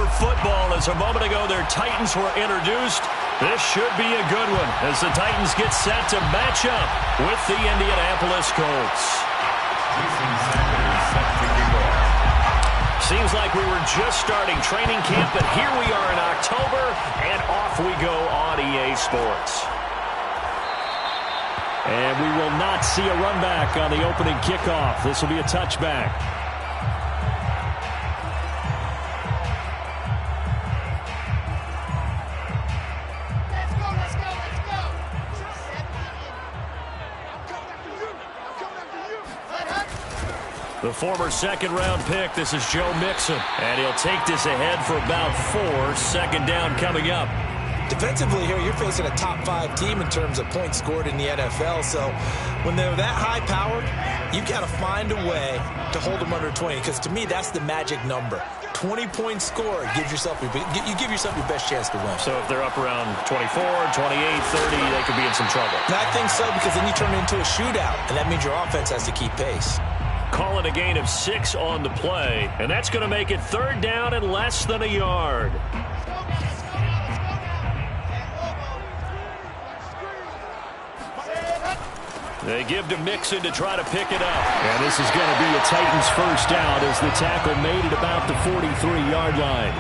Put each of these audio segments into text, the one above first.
for football as a moment ago their Titans were introduced. This should be a good one as the Titans get set to match up with the Indianapolis Colts. Seems like we were just starting training camp, but here we are in October, and off we go on EA Sports. And we will not see a run back on the opening kickoff. This will be a touchback. The former second-round pick, this is Joe Mixon. And he'll take this ahead for about 4. Second down coming up. Defensively here, you're facing a top-5 team in terms of points scored in the NFL. So when they're that high-powered, you've got to find a way to hold them under 20. Because to me, that's the magic number. 20 points scored, you give yourself your best chance to win. So if they're up around 24, 28, 30, they could be in some trouble. And I think so, because then you turn it into a shootout, and that means your offense has to keep pace. Call it a gain of 6 on the play, and that's going to make it third down and less than a yard. They give to Mixon to try to pick it up. And this is going to be a Titans first down as the tackle made it about the 43-yard line.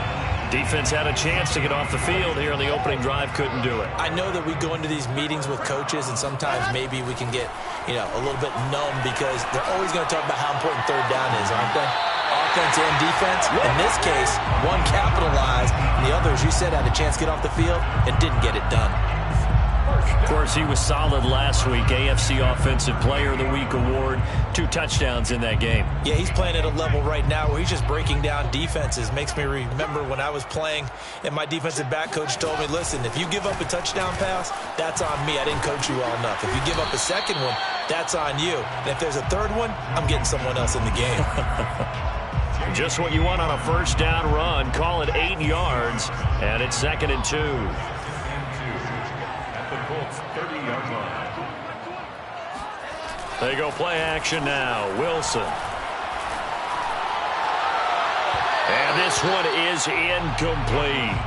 Defense had a chance to get off the field here on the opening drive, couldn't do it. I know that we go into these meetings with coaches, and sometimes maybe we can get, a little bit numb because they're always going to talk about how important third down is, aren't they? Offense and defense. In this case, one capitalized, and the other, as you said, had a chance to get off the field and didn't get it done. Of course, he was solid last week. AFC Offensive Player of the Week award. 2 touchdowns in that game. Yeah, he's playing at a level right now where he's just breaking down defenses. Makes me remember when I was playing and my defensive back coach told me, listen, if you give up a touchdown pass, that's on me. I didn't coach you well enough. If you give up a second one, that's on you. And if there's a third one, I'm getting someone else in the game. Just what you want on a first down run. Call it 8 yards, and it's 2nd and 2. They go play action now. Wilson. And this one is incomplete.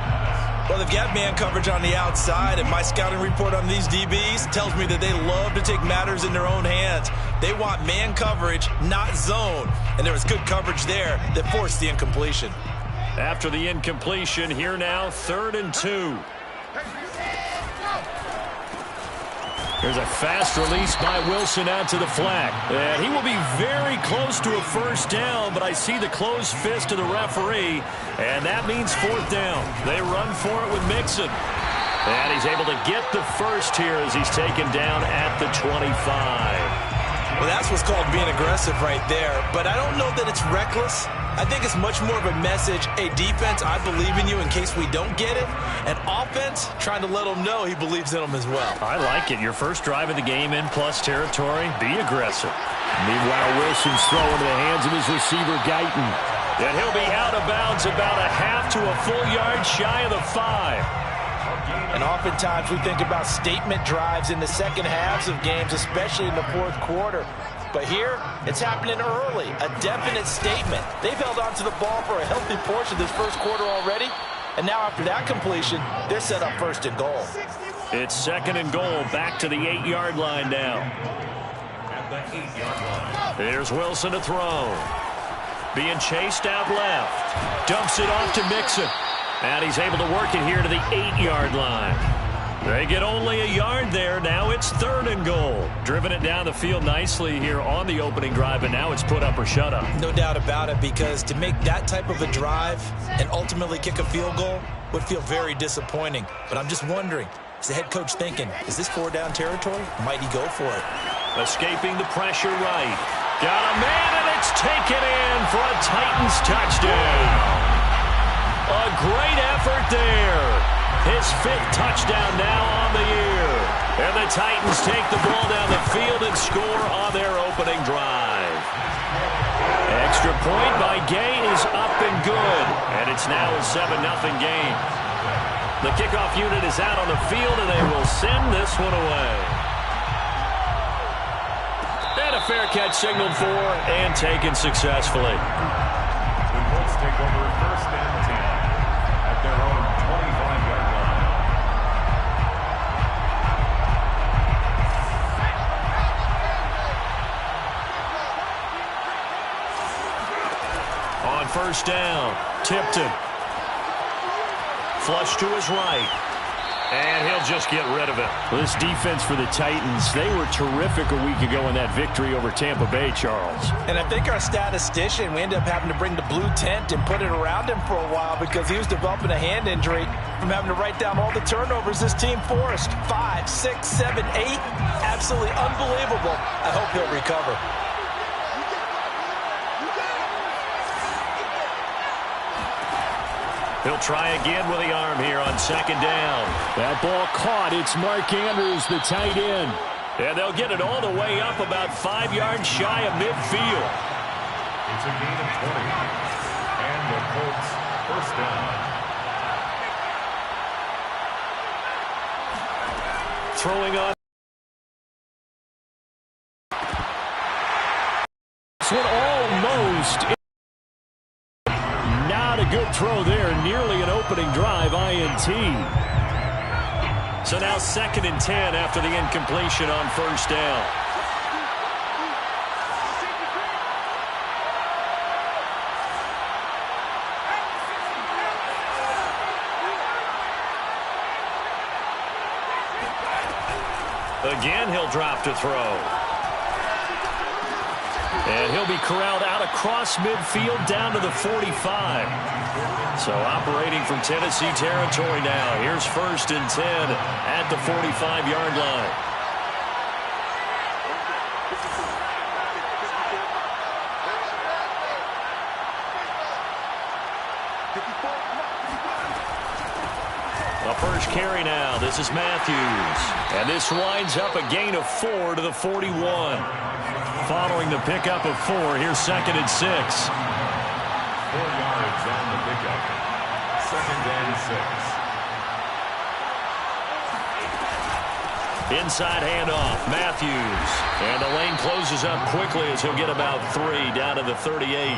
Well, they've got man coverage on the outside, and my scouting report on these DBs tells me that they love to take matters in their own hands. They want man coverage, not zone. And there was good coverage there that forced the incompletion. After the incompletion, here now, 3rd and 2. There's a fast release by Wilson out to the flat. And he will be very close to a first down, but I see the closed fist of the referee, and that means 4th down. They run for it with Mixon. And he's able to get the first here as he's taken down at the 25. Well, that's what's called being aggressive right there. But I don't know that it's reckless. I think it's much more of a message. Hey, defense, I believe in you in case we don't get it. And offense, trying to let them know he believes in them as well. I like it. Your first drive of the game in plus territory, be aggressive. Meanwhile, Wilson's throw into the hands of his receiver, Guyton. And he'll be out of bounds about a half to a full yard shy of the 5. And oftentimes we think about statement drives in the second halves of games, especially in the 4th quarter. But here, it's happening early, a definite statement. They've held on to the ball for a healthy portion of this first quarter already. And now after that completion, they're set up 1st and goal. It's 2nd and goal, back to the 8-yard line now. Here's Wilson to throw. Being chased out left. Dumps it off to Mixon. And he's able to work it here to the 8-yard line. They get only a yard there. Now it's 3rd and goal. Driven it down the field nicely here on the opening drive, and now it's put up or shut up. No doubt about it, because to make that type of a drive and ultimately kick a field goal would feel very disappointing. But I'm just wondering, is the head coach thinking, is this 4-down territory? Might he go for it? Escaping the pressure right. Got a man, and it's taken in for a Titans touchdown. A great effort there. His 5th touchdown now on the year. And the Titans take the ball down the field and score on their opening drive. Extra point by Gay is up and good. And it's now a 7-0 game. The kickoff unit is out on the field, and they will send this one away. And a fair catch signaled for and taken successfully. The Colts take over 1st and 10. first down. Tipton. Flush to his right. And he'll just get rid of it. Well, this defense for the Titans, they were terrific a week ago in that victory over Tampa Bay, Charles. And I think our statistician, we ended up having to bring the blue tent and put it around him for a while because he was developing a hand injury from having to write down all the turnovers this team forced. 5, 6, 7, 8. Absolutely unbelievable. I hope he'll recover. He'll try again with the arm here on second down. That ball caught. It's Mark Andrews, the tight end. And they'll get it all the way up about 5 yards shy of midfield. It's a gain of 20. And the Colts first down. Throwing on. This one almost. Not a good throw there. Nearly an opening drive, INT. So now 2nd and 10 after the incompletion on first down. Again, he'll drop to throw. And he'll be corralled out across midfield down to the 45. So operating from Tennessee territory now. Here's 1st and 10 at the 45-yard line. A first carry now. This is Matthews. And this winds up a gain of 4 to the 41. Following the pickup of 4, here's 2nd and 6. 4 yards on the pickup. 2nd and 6. Inside handoff, Matthews. And the lane closes up quickly as he'll get about 3 down to the 38.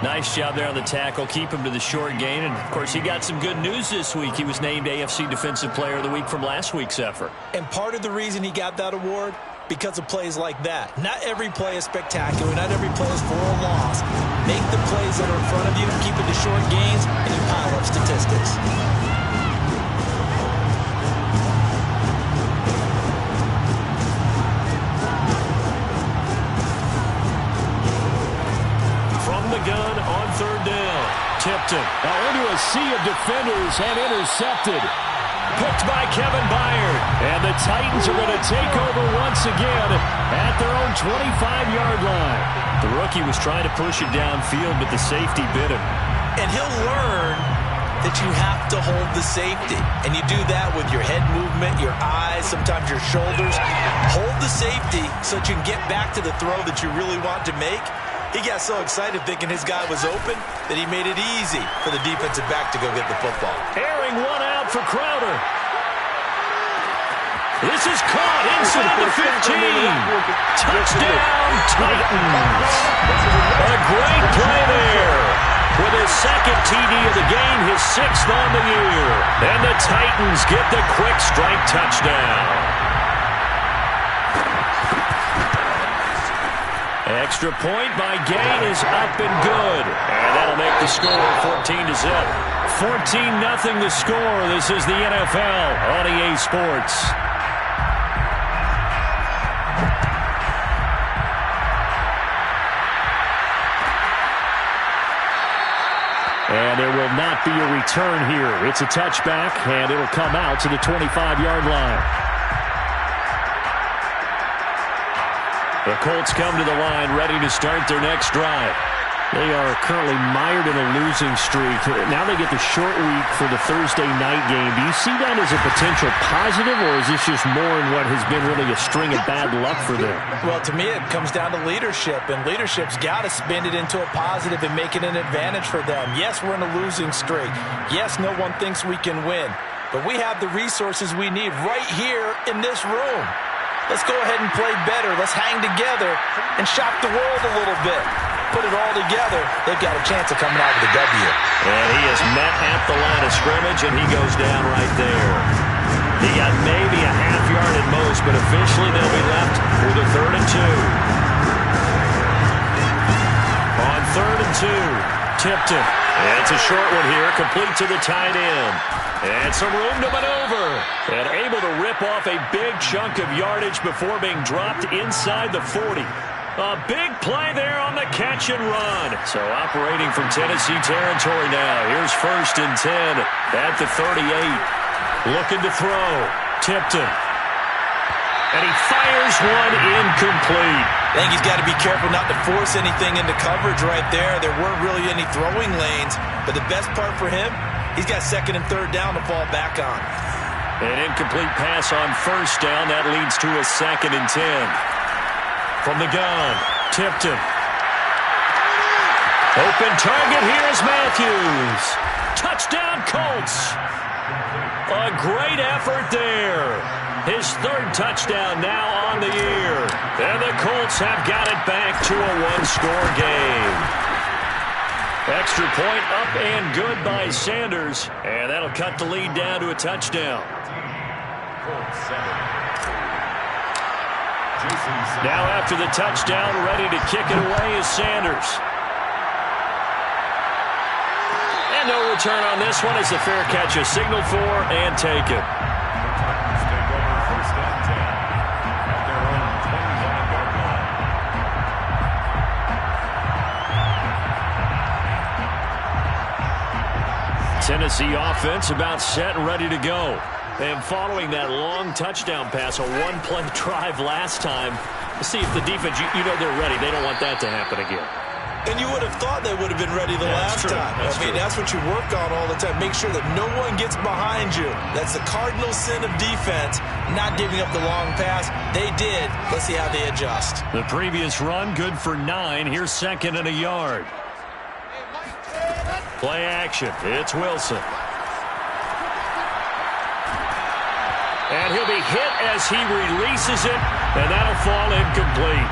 Nice job there on the tackle. Keep him to the short gain. And, of course, he got some good news this week. He was named AFC Defensive Player of the Week from last week's effort. And part of the reason he got that award, because of plays like that. Not every play is spectacular. Not every play is for a loss. Make the plays that are in front of you, keep it to short gains, and you pile up statistics. From the gun on 3rd down. Tipton. Now into a sea of defenders and intercepted. Picked by Kevin Byard. And the Titans are going to take over once again at their own 25-yard line. The rookie was trying to push it downfield, but the safety bit him. And he'll learn that you have to hold the safety. And you do that with your head movement, your eyes, sometimes your shoulders. Hold the safety so that you can get back to the throw that you really want to make. He got so excited thinking his guy was open that he made it easy for the defensive back to go get the football. Airing one out for Crowder. This is caught inside the 15. Touchdown, Titans. A great play there. With his 2nd TD of the game, his 6th on the year. And the Titans get the quick strike touchdown. Extra point by Gain is up and good. And that'll make the score 14-0. 14-0 the score. This is the NFL on EA Sports. And there will not be a return here. It's a touchback, and it'll come out to the 25-yard line. The Colts come to the line ready to start their next drive. They are currently mired in a losing streak. Now they get the short week for the Thursday night game. Do you see that as a potential positive, or is this just more in what has been really a string of bad luck for them? Well, to me, it comes down to leadership, and leadership's got to spin it into a positive and make it an advantage for them. Yes, we're in a losing streak. Yes, no one thinks we can win, but we have the resources we need right here in this room. Let's go ahead and play better. Let's hang together and shock the world a little bit. Put it all together, they've got a chance of coming out with a W. And he is met at the line of scrimmage, and he goes down right there. He got maybe a half yard at most, but officially they'll be left with a 3rd and 2. On 3rd and 2, Tipton. And it's a short one here, complete to the tight end. And some room to maneuver. And able to rip off a big chunk of yardage before being dropped inside the 40. A big play there on the catch and run. So operating from Tennessee territory now. Here's 1st and 10 at the 38. Looking to throw. Tipton. And he fires one incomplete. I think he's got to be careful not to force anything into coverage right there. There weren't really any throwing lanes. But the best part for him, he's got 2nd and 3rd down to fall back on. An incomplete pass on 1st down. That leads to a 2nd and 10. From the gun, Tipton. Open target, here's Matthews. Touchdown, Colts. A great effort there. His 3rd touchdown now on the year. And the Colts have got it back to a one-score game. Extra point up and good by Sanders. And that'll cut the lead down to a touchdown. Now after the touchdown, ready to kick it away is Sanders. And no return on this one as the fair catch is signaled for and taken. Tennessee offense about set and ready to go. And following that long touchdown pass, a one-play drive last time, see if the defense, you know they're ready. They don't want that to happen again. And you would have thought they would have been ready the last time. That's what you work on all the time. Make sure that no one gets behind you. That's the cardinal sin of defense, not giving up the long pass. They did. Let's see how they adjust. The previous run, good for 9. Here's 2nd and a yard. Play action. It's Wilson. And he'll be hit as he releases it, and that'll fall incomplete.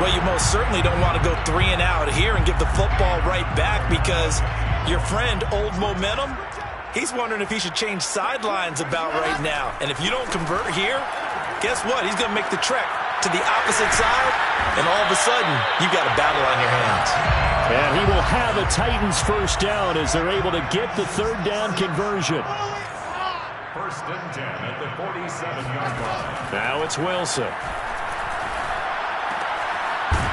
Well, you most certainly don't want to go 3 and out here and give the football right back because your friend, Old Momentum, he's wondering if he should change sidelines about right now. And if you don't convert here, guess what? He's going to make the trek to the opposite side, and all of a sudden, you've got a battle on your hands. And he will have a Titans 1st down as they're able to get the 3rd down conversion. 1st and 10 at the 47-yard line. Now it's Wilson.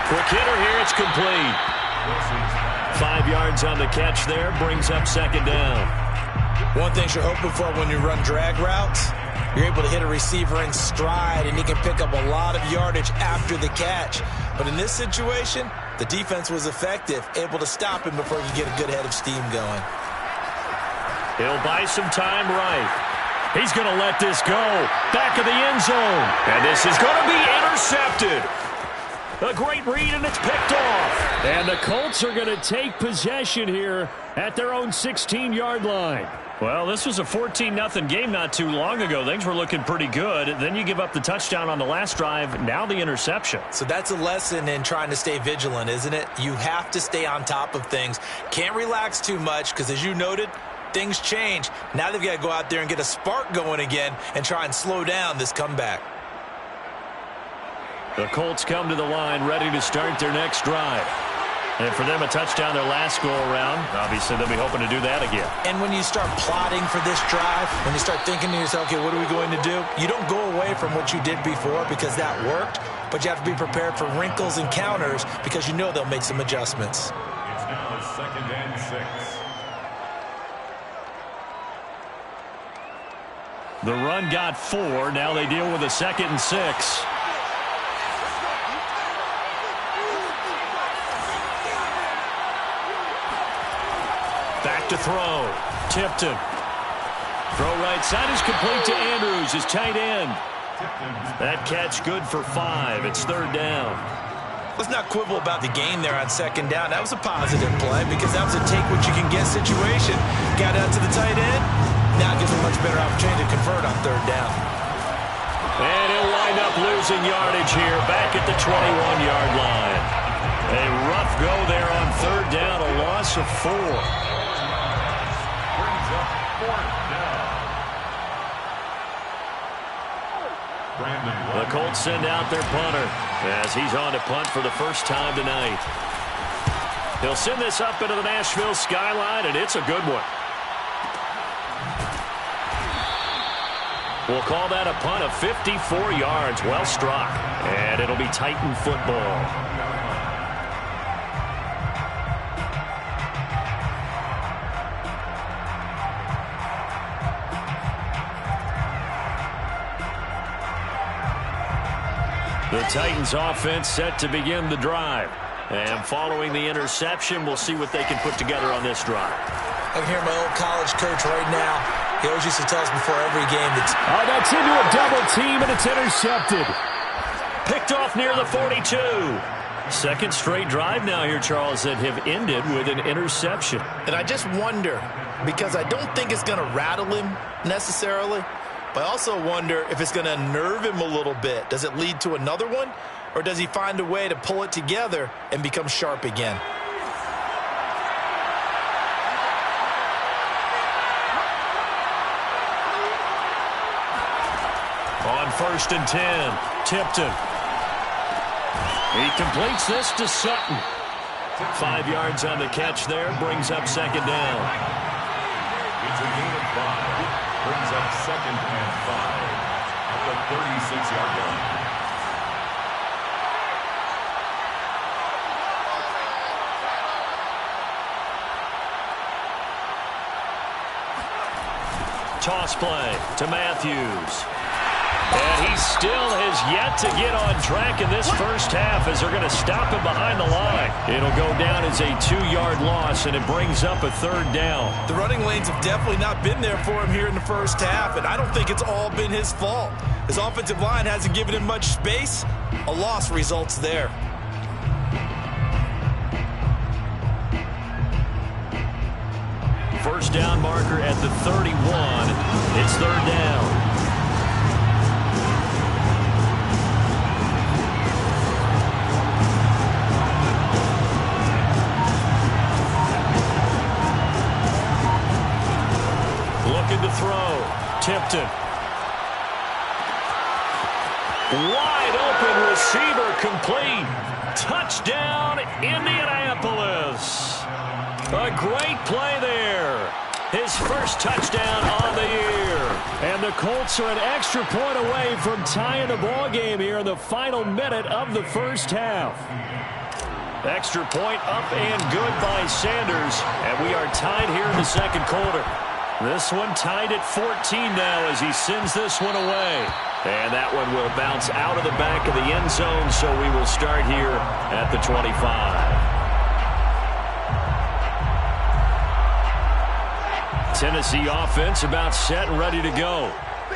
Quick hitter here, it's complete. 5 yards on the catch there, brings up 2nd down. One thing you're hoping for when you run drag routes, you're able to hit a receiver in stride, and he can pick up a lot of yardage after the catch. But in this situation, the defense was effective, able to stop him before he could get a good head of steam going. He'll buy some time right. He's going to let this go. Back of the end zone. And this is going to be intercepted. A great read, and it's picked off. And the Colts are going to take possession here at their own 16-yard line. Well, this was a 14-0 game not too long ago. Things were looking pretty good. Then you give up the touchdown on the last drive. Now the interception. So that's a lesson in trying to stay vigilant, isn't it? You have to stay on top of things. Can't relax too much because, as you noted, things change. Now they've got to go out there and get a spark going again and try and slow down this comeback. The Colts come to the line ready to start their next drive. And for them, a touchdown their last go-around. Obviously, they'll be hoping to do that again. And when you start plotting for this drive, when you start thinking to yourself, okay, what are we going to do? You don't go away from what you did before because that worked, but you have to be prepared for wrinkles and counters because you know they'll make some adjustments. It's now 2nd and 6. The run got 4. Now they deal with a 2nd and 6. Back to throw. Tipton. Throw right side is complete to Andrews, his tight end. That catch good for 5. It's 3rd down. Let's not quibble about the gain there on 2nd down. That was a positive play because that was a take-what-you-can-get situation. Got out to the tight end. Now it gives a much better opportunity to convert on 3rd down. And he'll wind up losing yardage here back at the 21-yard line. A rough go there on 3rd down, a loss of 4. Brings up 4th down. The Colts send out their punter as he's on to punt for the first time tonight. He'll send this up into the Nashville skyline, and it's a good one. We'll call that a punt of 54 yards. Well struck. And it'll be Titan football. The Titans offense set to begin the drive. And following the interception, we'll see what they can put together on this drive. I can hear my old college coach right now. He always used to tell us before every game that's into a double team, and it's intercepted. Picked off near the 42. Second straight drive now here, Charles, that have ended with an interception. And I just wonder, because I don't think it's going to rattle him necessarily, but I also wonder if it's going to unnerve him a little bit. Does it lead to another one, or does he find a way to pull it together and become sharp again? On 1st and 10, Tipton. He completes this to Sutton. 5 yards on the catch there, brings up second down. It's a gain of 5. Brings up 2nd and 5 at the 36-yard line. Toss play to Matthews. And he still has yet to get on track in this first half as they're going to stop him behind the line. It'll go down as a 2-yard loss, and it brings up a 3rd down. The running lanes have definitely not been there for him here in the first half, and I don't think it's all been his fault. His offensive line hasn't given him much space. A loss results there. First down marker at the 31. It's 3rd down. Looking to throw. Tipton. Wide open receiver complete. Touchdown, Indianapolis. A great play there. His first touchdown on the year. And the Colts are an extra point away from tying the ball game here in the final minute of the first half. Extra point up and good by Sanders. And we are tied here in the second quarter. This one tied at 14 now as he sends this one away. And that one will bounce out of the back of the end zone, so we will start here at the 25. Tennessee offense about set and ready to go.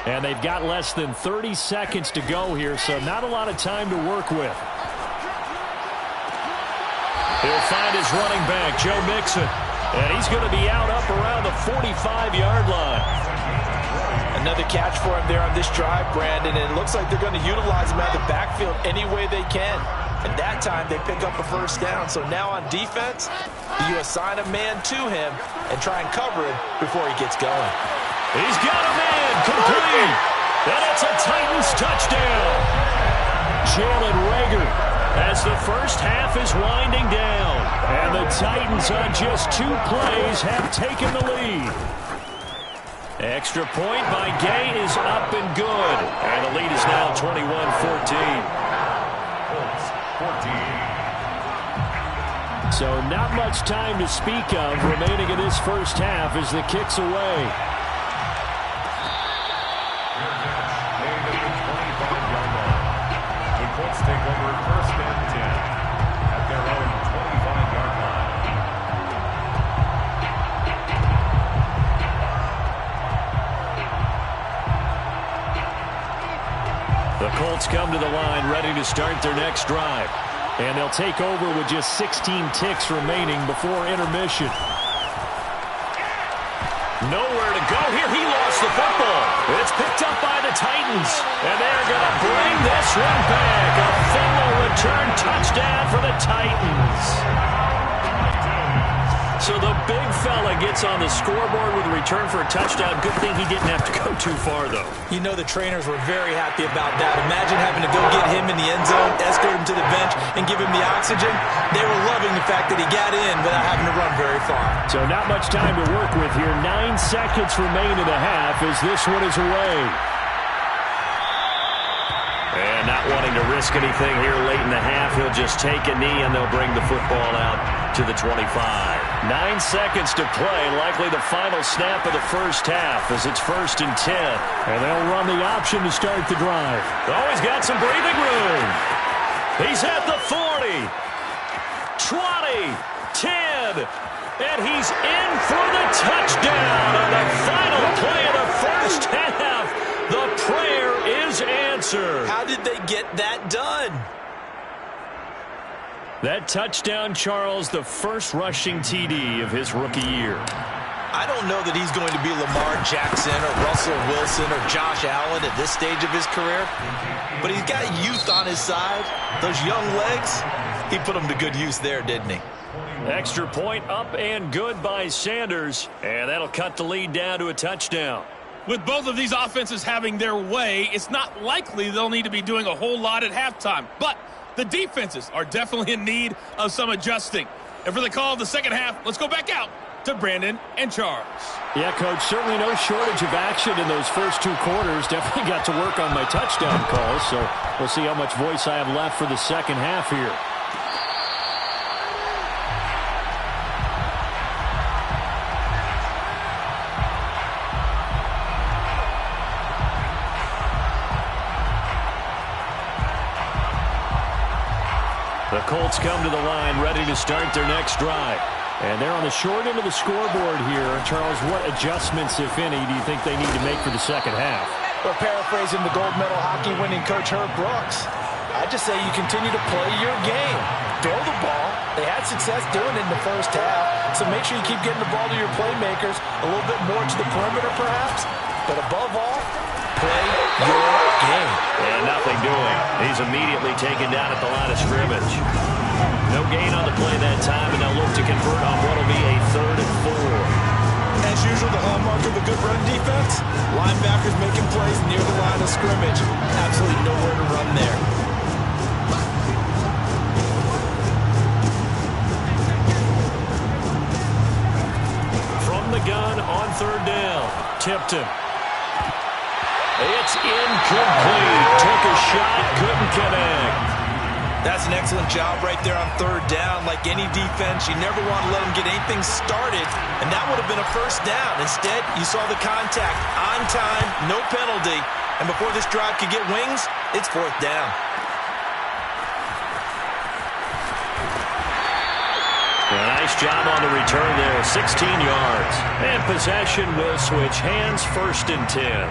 And they've got less than 30 seconds to go here, so not a lot of time to work with. He'll find his running back, Joe Mixon. And he's going to be out up around the 45-yard line. Another catch for him there on this drive, Brandon, and it looks like they're going to utilize him out of the backfield any way they can. And that time they pick up a first down. So now on defense, you assign a man to him and try and cover him before he gets going. He's got a man complete. And it's a Titans touchdown. Jalen Reagor as the first half is winding down. And the Titans on just 2 plays have taken the lead. Extra point by Gay is up and good. And the lead is now 21-14. So not much time to speak of remaining in this first half as the kick's away. The Colts take over 1st and 10 at their own 25-yard line. The Colts come to the line ready to start their next drive. And they'll take over with just 16 ticks remaining before intermission. Nowhere to go here. He lost the football. It's picked up by the Titans. And they're going to bring this one back. A fumble return touchdown for the Titans. So the big fella gets on the scoreboard with a return for a touchdown. Good thing he didn't have to go too far, though. You know the trainers were very happy about that. Imagine having to go get him in the end zone, escort him to the bench, and give him the oxygen. They were loving the fact that he got in without having to run very far. So not much time to work with here. 9 seconds remain in the half as this one is away. And not wanting to risk anything here late in the half, he'll just take a knee and they'll bring the football out to the 25. 9 seconds to play, likely the final snap of the first half as it's 1st and 10. And they'll run the option to start the drive. Oh, he's got some breathing room. He's at the 40, 20, 10, and he's in for the touchdown on the final play of the first half. The prayer is answered. How did they get that done? That touchdown, Charles, the first rushing TD of his rookie year. I don't know that he's going to be Lamar Jackson or Russell Wilson or Josh Allen at this stage of his career, but he's got youth on his side. Those young legs, he put them to good use there, didn't he? Extra point up and good by Sanders, and that'll cut the lead down to a touchdown. With both of these offenses having their way, it's not likely they'll need to be doing a whole lot at halftime. But the defenses are definitely in need of some adjusting. And for the call of the second half, let's go back out to Brandon and Charles. Yeah, Coach, certainly no shortage of action in those first 2 quarters. Definitely got to work on my touchdown calls, so we'll see how much voice I have left for the second half here. The Colts come to the line, ready to start their next drive. And they're on the short end of the scoreboard here. Charles, what adjustments, if any, do you think they need to make for the second half? Well, paraphrasing the gold medal hockey winning coach Herb Brooks, I just say you continue to play your game. Throw the ball. They had success doing it in the first half, so make sure you keep getting the ball to your playmakers, a little bit more to the perimeter perhaps, but above all, play your game. And nothing doing. He's immediately taken down at the line of scrimmage. No gain on the play that time, and they'll look to convert on what will be a 3rd and 4. As usual, the hallmark of a good run defense, linebackers making plays near the line of scrimmage. Absolutely nowhere to run there. From the gun on 3rd down. Tipped him. It's incomplete. Took a shot, couldn't connect. That's an excellent job right there on 3rd down. Like any defense, you never want to let them get anything started, and that would have been a 1st down. Instead, you saw the contact on time, no penalty, and before this drive could get wings, it's 4th down. A nice job on the return there, 16 yards. And possession will switch hands, 1st and 10.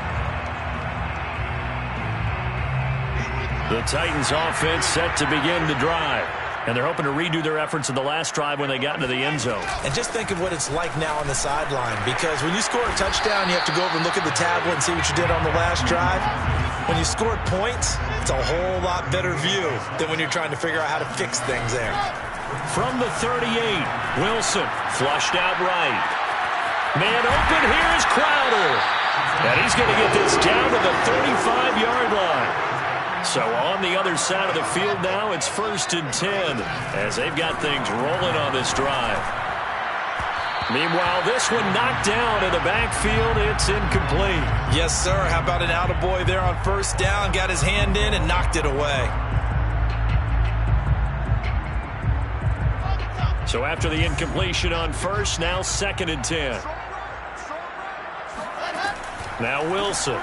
The Titans offense set to begin the drive. And they're hoping to redo their efforts in the last drive when they got into the end zone. And just think of what it's like now on the sideline, because when you score a touchdown, you have to go over and look at the tablet and see what you did on the last drive. When you scored points, it's a whole lot better view than when you're trying to figure out how to fix things there. From the 38, Wilson flushed out right. Man open, here is Crowder. And he's going to get this down to the 35-yard line. So on the other side of the field now, it's 1st and 10 as they've got things rolling on this drive. Meanwhile, this one knocked down in the backfield. It's incomplete. Yes, sir. How about an attaboy there on 1st down? Got his hand in and knocked it away. So after the incompletion on 1st, now 2nd and 10. Now Wilson.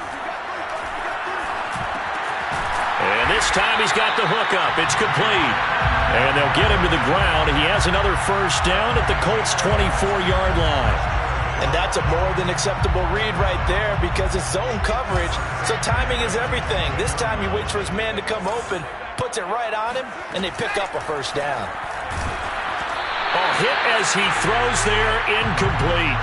And this time he's got the hook up. It's complete. And they'll get him to the ground. He has another 1st down at the Colts' 24-yard line. And that's a more than acceptable read right there because it's zone coverage, so timing is everything. This time he waits for his man to come open, puts it right on him, and they pick up a 1st down. Hit as he throws there, incomplete.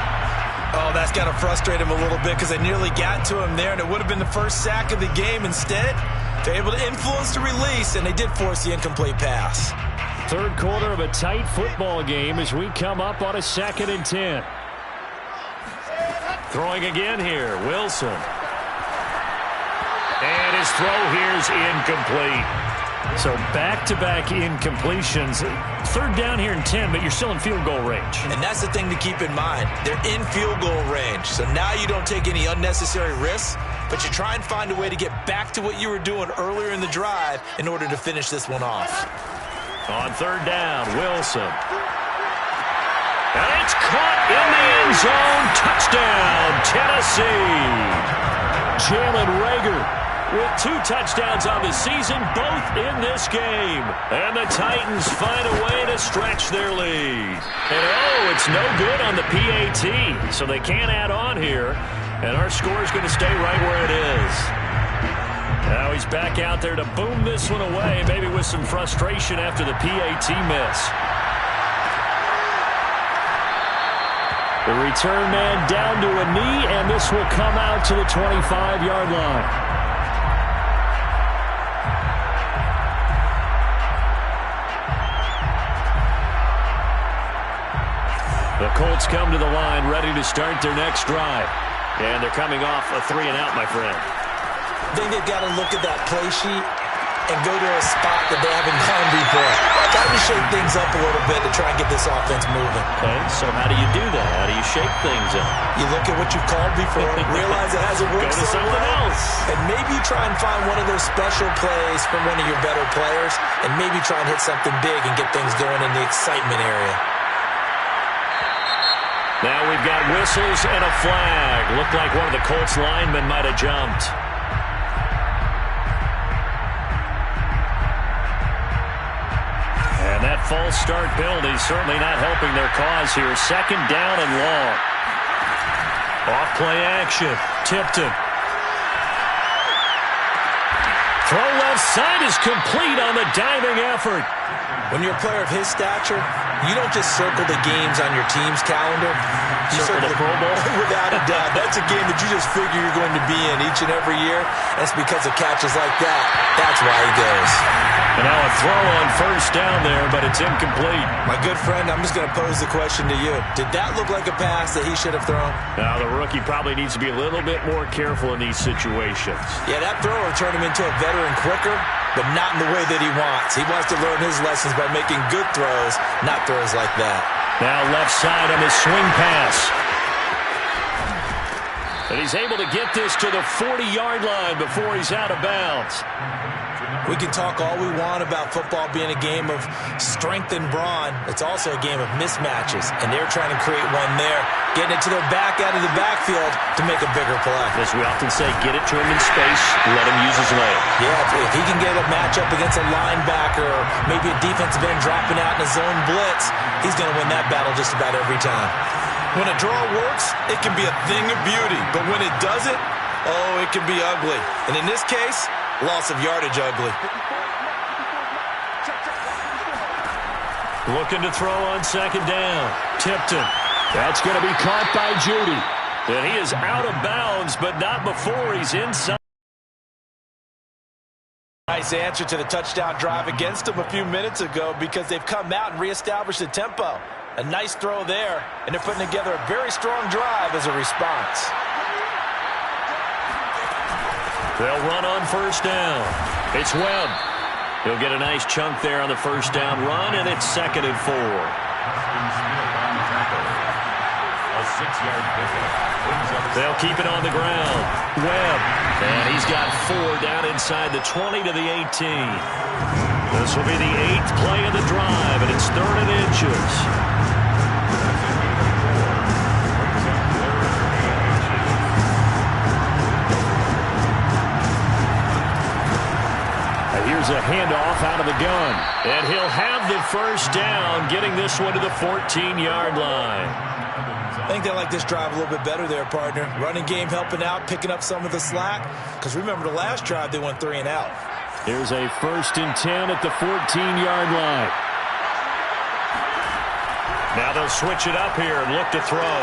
Oh, that's got to frustrate him a little bit because they nearly got to him there, and it would have been the 1st sack of the game. Instead, they're able to influence the release, and they did force the incomplete pass. Third quarter of a tight football game as we come up on a 2nd and 10. Throwing again here, Wilson. And his throw here is incomplete. So back-to-back incompletions. 3rd down here and 10, but you're still in field goal range. And that's the thing to keep in mind. They're in field goal range. So now you don't take any unnecessary risks, but you try and find a way to get back to what you were doing earlier in the drive in order to finish this one off. On 3rd down, Wilson. And it's caught in the end zone. Touchdown, Tennessee. Jalen Reagor with 2 touchdowns on the season, both in this game. And the Titans find a way to stretch their lead. And it's no good on the PAT, so they can't add on here. And our score is going to stay right where it is. Now he's back out there to boom this one away, maybe with some frustration after the PAT miss. The return man down to a knee, and this will come out to the 25-yard line. The Colts come to the line, ready to start their next drive. And they're coming off a 3-and-out, my friend. I think they've got to look at that play sheet and go to a spot that they haven't gone before. Try to shake things up a little bit to try and get this offense moving. Okay, so how do you do that? How do you shake things up? You look at what you've called before, realize it hasn't worked Go to something else. and maybe you try and find one of those special plays from one of your better players, and maybe try and hit something big and get things going in the excitement area. Now we've got whistles and a flag. Looked like one of the Colts linemen might have jumped. And that false start penalty certainly not helping their cause here. 2nd down and long. Off play action. Tipton. Throw left side is complete on the diving effort. When you're a player of his stature, you don't just circle the games on your team's calendar. You Circle the Pro Bowl? Without a doubt. That's a game that you just figure you're going to be in each and every year. That's because of catches like that. That's why he goes. And now a throw on 1st down there, but it's incomplete. My good friend, I'm just going to pose the question to you. Did that look like a pass that he should have thrown? Now the rookie probably needs to be a little bit more careful in these situations. Yeah, that thrower turned him into a veteran quicker, but not in the way that he wants. He wants to learn his lessons by making good throws, not throws like that. Now left side on his swing pass. And he's able to get this to the 40-yard line before he's out of bounds. We can talk all we want about football being a game of strength and brawn. It's also a game of mismatches, and they're trying to create one there, getting it to their back out of the backfield to make a bigger play. As we often say, get it to him in space, let him use his leg. Yeah, if he can get a matchup against a linebacker or maybe a defensive end dropping out in a zone blitz, he's going to win that battle just about every time. When a draw works, it can be a thing of beauty, but when it doesn't, it can be ugly. And in this case, loss of yardage ugly. Looking to throw on 2nd down. Tipton. That's going to be caught by Judy. And he is out of bounds, but not before he's inside. Nice answer to the touchdown drive against them a few minutes ago because they've come out and reestablished the tempo. A nice throw there, and they're putting together a very strong drive as a response. They'll run on 1st down. It's Webb. He'll get a nice chunk there on the 1st down run, and it's 2nd and 4. They'll keep it on the ground. Webb. And he's got 4 down inside the 20 to the 18. This will be the 8th play of the drive, and it's 3rd and inches. Here's a handoff out of the gun. And he'll have the 1st down, getting this one to the 14-yard line. I think they like this drive a little bit better there, partner. Running game helping out, picking up some of the slack. Because remember the last drive, they went 3 and out. Here's a 1st and 10 at the 14-yard line. Now they'll switch it up here and look to throw.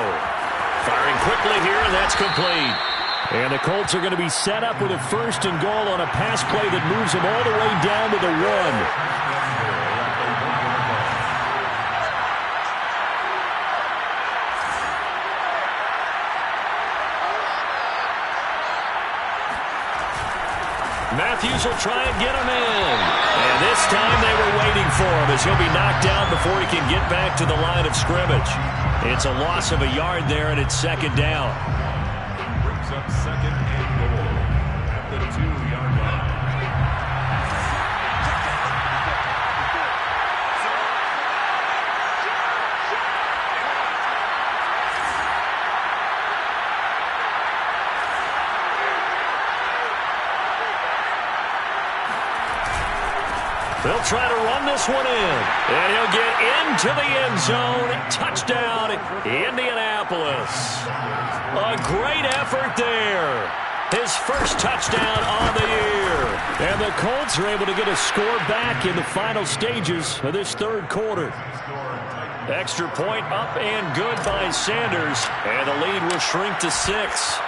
Firing quickly here, and that's complete. And the Colts are going to be set up with a 1st and goal on a pass play that moves them all the way down to the 1. Matthews will try and get him in. And this time they were waiting for him as he'll be knocked down before he can get back to the line of scrimmage. It's a loss of a yard there, and it's second down. Brings up second and goal at the 2-yard line. They'll try to run this one in, and he'll get into the end zone. Touchdown, Indianapolis. A great effort there. His first touchdown on the year. And the Colts are able to get a score back in the final stages of this third quarter. Extra point up and good by Sanders, and the lead will shrink to 6.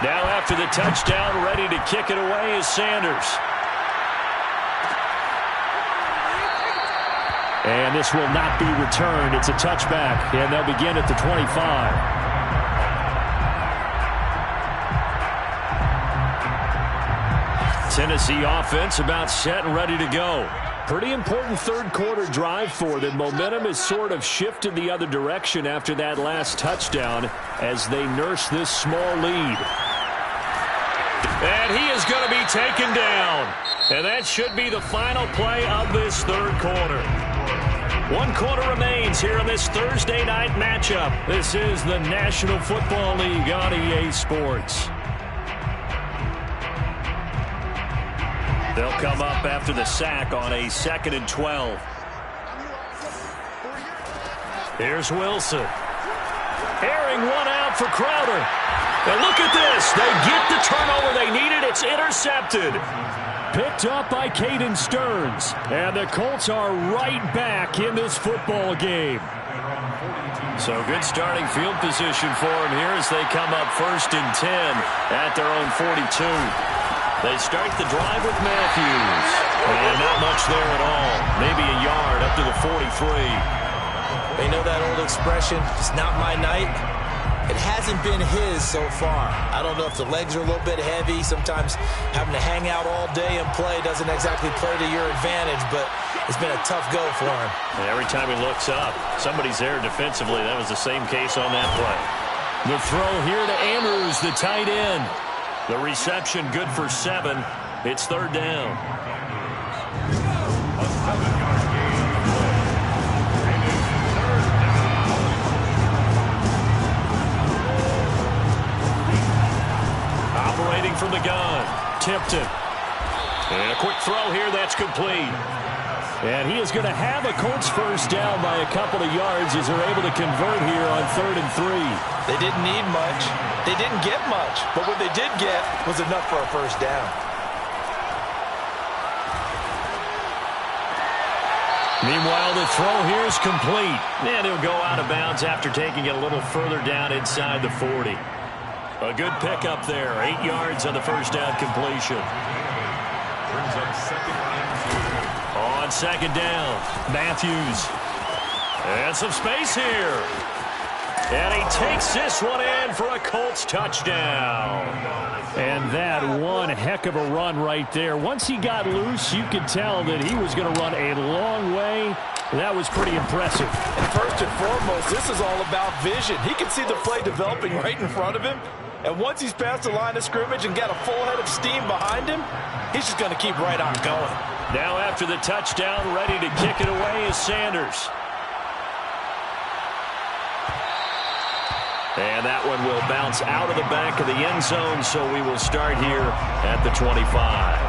Now after the touchdown, ready to kick it away is Sanders. And this will not be returned. It's a touchback, and they'll begin at the 25. Tennessee offense about set and ready to go. Pretty important third quarter drive for them. Momentum has sort of shifted the other direction after that last touchdown as they nurse this small lead. And he is going to be taken down. And that should be the final play of this third quarter. 1 quarter remains here in this Thursday night matchup. This is the National Football League on EA Sports. They'll come up after the sack on a 2nd and 12. Here's Wilson. Airing one out for Crowder. And look at this. They get the turnover they needed. It's intercepted. Picked up by Caden Stearns. And the Colts are right back in this football game. So good starting field position for them here as they come up 1st and 10 at their own 42. They start the drive with Matthews. And not much there at all. Maybe a yard up to the 43. They know that old expression, it's not my night. It hasn't been his so far. I don't know if the legs are a little bit heavy. Sometimes having to hang out all day and play doesn't exactly play to your advantage, but it's been a tough go for him. And every time he looks up, somebody's there defensively. That was the same case on that play. The throw here to Andrews, the tight end. The reception good for 7. It's 3rd down. A 7-yard gain on the play. And it's 3rd down. Operating from the gun. Tipton. And a quick throw here. That's complete. And he is going to have a Colts first down by a couple of yards as they're able to convert here on 3rd and 3. They didn't need much. They didn't get much. But what they did get was enough for a first down. Meanwhile, the throw here is complete. And he'll go out of bounds after taking it a little further down inside the 40. A good pickup there. 8 yards on the first down completion. Brings up 2nd and 2. On 2nd down, Matthews. And some space here. And he takes this one in for a Colts touchdown. And that one heck of a run right there. Once he got loose, you could tell that he was going to run a long way. That was pretty impressive. And first and foremost, this is all about vision. He can see the play developing right in front of him. And once he's past the line of scrimmage and got a full head of steam behind him, he's just going to keep right on going. Now after the touchdown, ready to kick it away is Sanders. And that one will bounce out of the back of the end zone, so we will start here at the 25.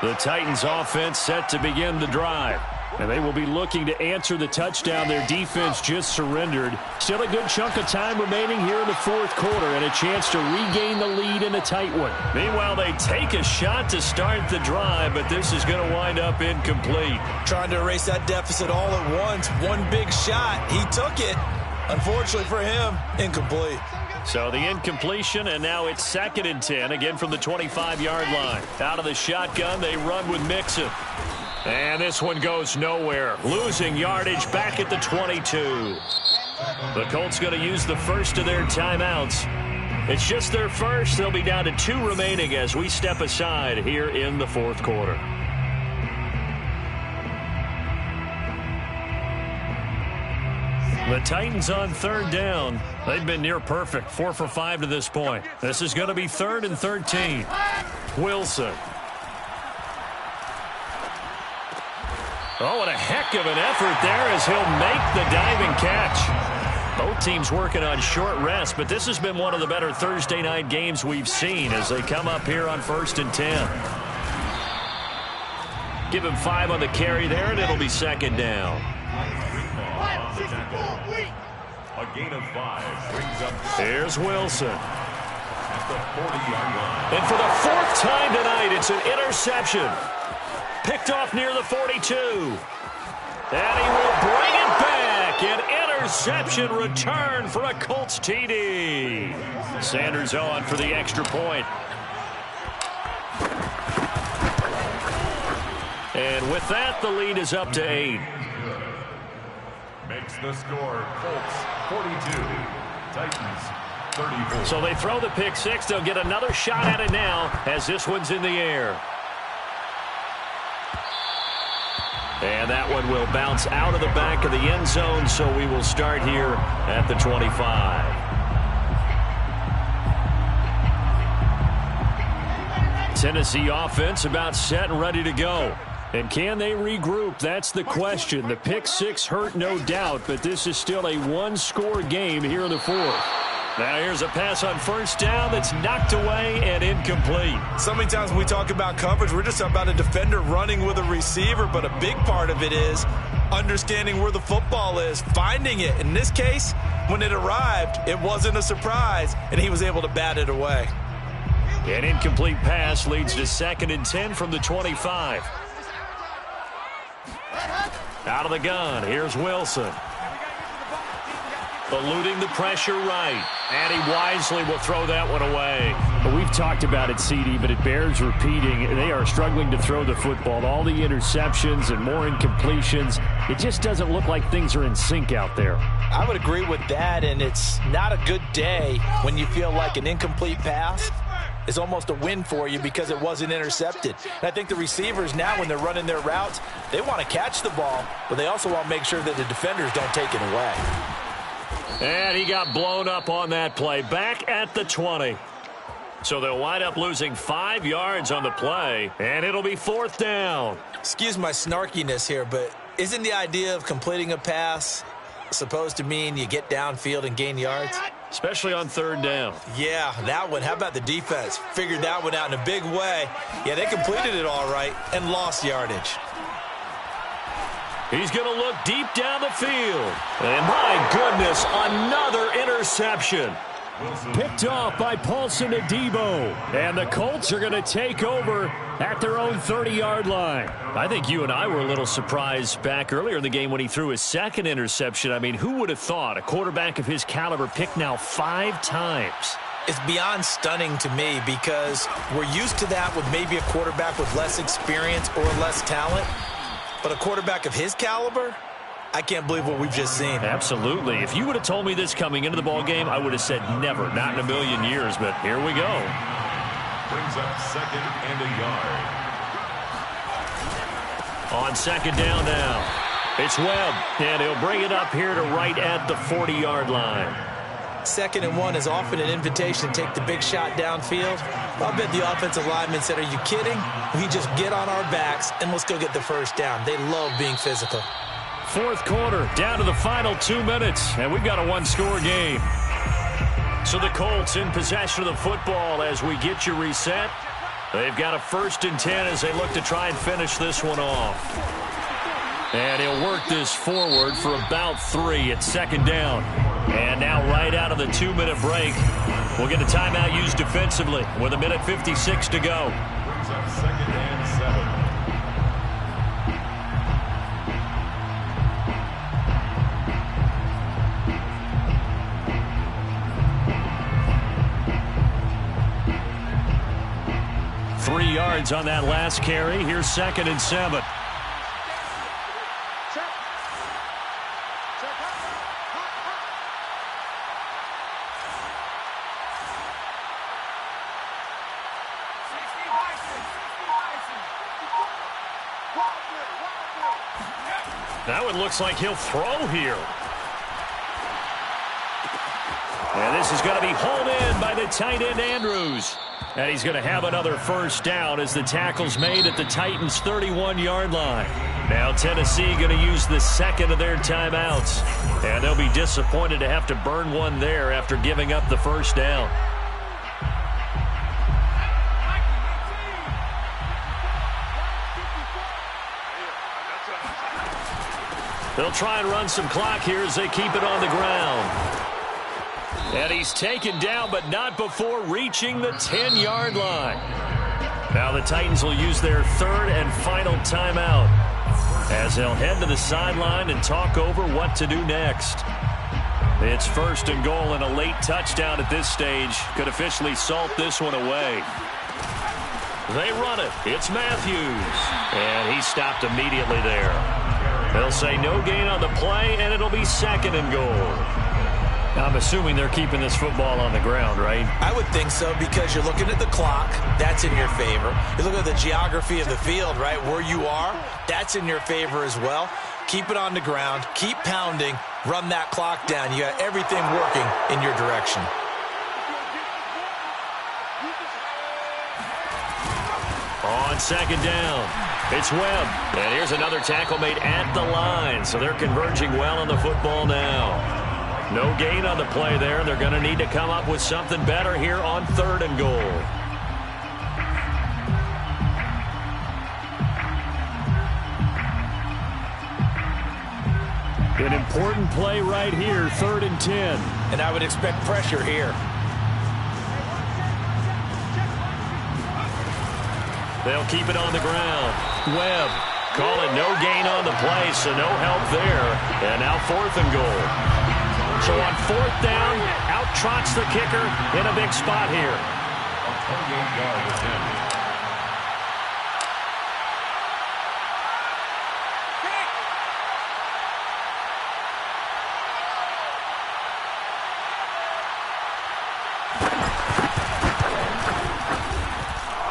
The Titans offense set to begin the drive. And they will be looking to answer the touchdown their defense just surrendered. Still a good chunk of time remaining here in the 4th quarter and a chance to regain the lead in a tight one. Meanwhile, they take a shot to start the drive, but this is going to wind up incomplete. Trying to erase that deficit all at once. One big shot. He took it. Unfortunately for him, incomplete. So the incompletion, and now it's 2nd and 10, again from the 25-yard line. Out of the shotgun, they run with Mixon. And this one goes nowhere. Losing yardage back at the 22. The Colts going to use the first of their timeouts. It's just their first. They'll be down to 2 remaining as we step aside here in the fourth quarter. The Titans on third down. They've been near perfect, 4 for 5 to this point. This is going to be 3rd and 13. Wilson. Oh, and a heck of an effort there as he'll make the diving catch. Both teams working on short rest, but this has been one of the better Thursday night games we've seen as they come up here on 1st and 10. Give him 5 on the carry there, and it'll be 2nd down. A gain of 5 brings up. Here's Wilson. At the 40-yard line. And for the 4th time tonight, it's an interception. Picked off near the 42. And he will bring it back. An interception return for a Colts TD. Sanders on for the extra point. And with that, the lead is up to 8. Makes the score Colts 42, Titans 34. So they throw the pick 6. They'll get another shot at it now as this one's in the air. And that one will bounce out of the back of the end zone, so we will start here at the 25. Tennessee offense about set and ready to go. And can they regroup? That's the question. The pick 6 hurt, no doubt, but this is still a one-score game here in the 4th. Now here's a pass on 1st down that's knocked away and incomplete. So many times when we talk about coverage, we're just about a defender running with a receiver, but a big part of it is understanding where the football is, finding it. In this case, when it arrived, it wasn't a surprise, and he was able to bat it away. An incomplete pass leads to 2nd and 10 from the 25. Out of the gun, here's Wilson. Eluding the pressure right. And he wisely will throw that one away. But we've talked about it, CD, but it bears repeating. They are struggling to throw the football. All the interceptions and more incompletions. It just doesn't look like things are in sync out there. I would agree with that, and it's not a good day when you feel like an incomplete pass is almost a win for you because it wasn't intercepted. And I think the receivers now, when they're running their routes, they want to catch the ball, but they also want to make sure that the defenders don't take it away. And he got blown up on that play. Back at the 20. So they'll wind up losing 5 yards on the play, and it'll be 4th down. Excuse my snarkiness here, but isn't the idea of completing a pass supposed to mean you get downfield and gain yards? Especially on 3rd down. Yeah, that one. How about the defense? Figured that one out in a big way. Yeah, they completed it all right and lost yardage. He's going to look deep down the field. And my goodness, another interception. Picked off by Paulson Adebo. And the Colts are going to take over at their own 30-yard line. I think you and I were a little surprised back earlier in the game when he threw his 2nd interception. I mean, who would have thought a quarterback of his caliber picked now 5 times? It's beyond stunning to me because we're used to that with maybe a quarterback with less experience or less talent. But a quarterback of his caliber, I can't believe what we've just seen. Absolutely. If you would have told me this coming into the ball game, I would have said never, not in a million years. But here we go. Brings up 2nd and a yard. On 2nd down now, it's Webb, and he'll bring it up here to right at the 40-yard line. 2nd and 1 is often an invitation to take the big shot downfield. I bet the offensive lineman said, are you kidding? We just get on our backs and let's go get the 1st down. They love being physical. 4th quarter, down to the final 2 minutes, and we've got a one-score game. So the Colts in possession of the football as we get you reset. They've got a 1st and 10 as they look to try and finish this one off. And he'll work this forward for about 3 at 2nd down. And now right out of the 2-minute break, we'll get a timeout used defensively with 1:56 to go. Brings up 2nd and 7. Three yards on that last carry. Here's 2nd and 7. Now it looks like he'll throw here. And this is going to be hauled in by the tight end, Andrews. And he's going to have another first down as the tackle's made at the Titans' 31-yard line. Now Tennessee going to use the second of their timeouts. And they'll be disappointed to have to burn one there after giving up the first down. They'll try and run some clock here as they keep it on the ground. And he's taken down, but not before reaching the 10-yard line. Now the Titans will use their third and final timeout as they'll head to the sideline and talk over what to do next. It's first and goal, and a late touchdown at this stage could officially salt this one away. They run it. It's Matthews. And he stopped immediately there. They'll say no gain on the play, and it'll be second and goal. I'm assuming they're keeping this football on the ground, right? I would think so, because you're looking at the clock. That's in your favor. You look at the geography of the field, right? Where you are, that's in your favor as well. Keep it on the ground. Keep pounding. Run that clock down. You got everything working in your direction. On second down, it's Webb. And here's another tackle made at the line. So they're converging well on the football now. No gain on the play there. They're going to need to come up with something better here on third and goal. An important play right here, 3rd and 10. And I would expect pressure here. They'll keep it on the ground. Webb calling no gain on the play, so no help there. And now 4th and goal. So on 4th down, out trots the kicker in a big spot here. A 28-yard attempt.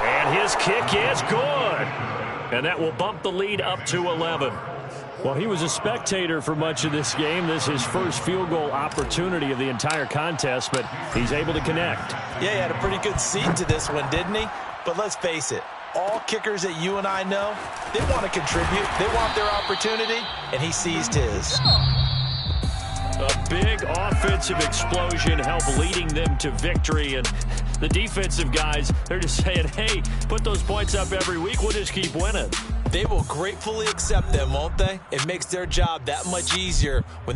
And his kick is good. And that will bump the lead up to 11. Well, he was a spectator for much of this game. This is his first field goal opportunity of the entire contest, but he's able to connect. Yeah, he had a pretty good seat to this one, didn't he? But let's face it, all kickers that you and I know, they want to contribute. They want their opportunity, and he seized his. A big offensive explosion helped leading them to victory, and the defensive guys, they're just saying, hey, put those points up every week. We'll just keep winning. They will gratefully accept them, won't they? It makes their job that much easier when